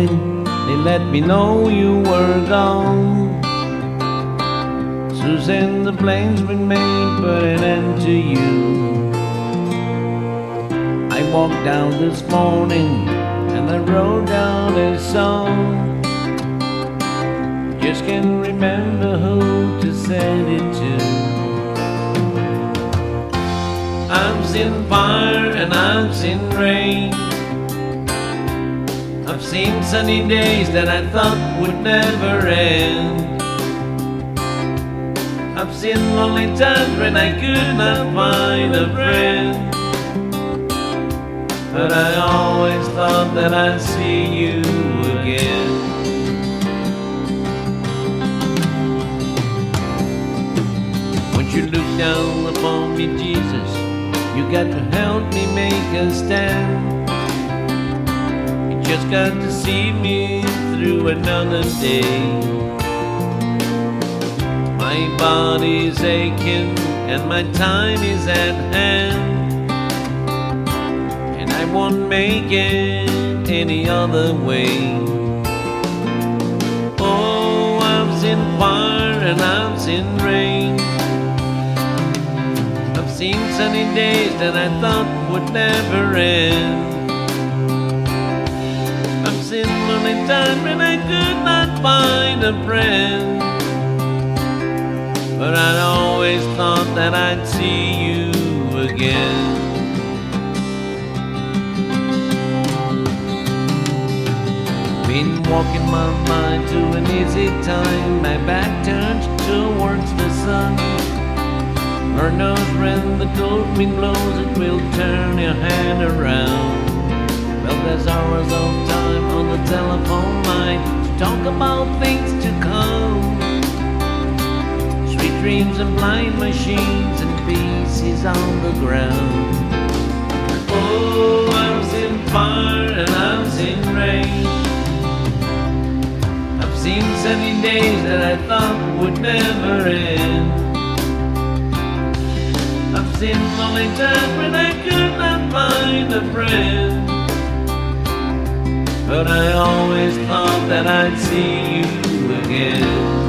morning, they let me know you were gone. Susan, the plans we made put an end to you. I walked down this morning and I wrote down a song. Just can't remember who to send it to. I've seen fire and I've seen rain. I've seen sunny days that I thought would never end. I've seen lonely times when I could not find a friend. But I always thought that I'd see you again. Won't you look down upon me, Jesus? You got to help me make a stand. You just got to see me through another day. My body's aching and my time is at hand. I won't make it any other way. Oh, I've seen fire and I've seen rain. I've seen sunny days that I thought would never end. I've seen lonely times when I could not find a friend. But I always thought that I'd see you again. Been walking my mind to an easy time. My back turns towards the sun. Lord knows when the cold wind blows, it will turn your hand around. Well, there's hours of time on the telephone line to talk about things to come. Sweet dreams and blind machines and pieces on the ground. Oh, I've seen fire and I've seen rain. Seen sunny days that I thought would never end. I've seen lonely times when I could not find a friend. But I always thought that I'd see you again.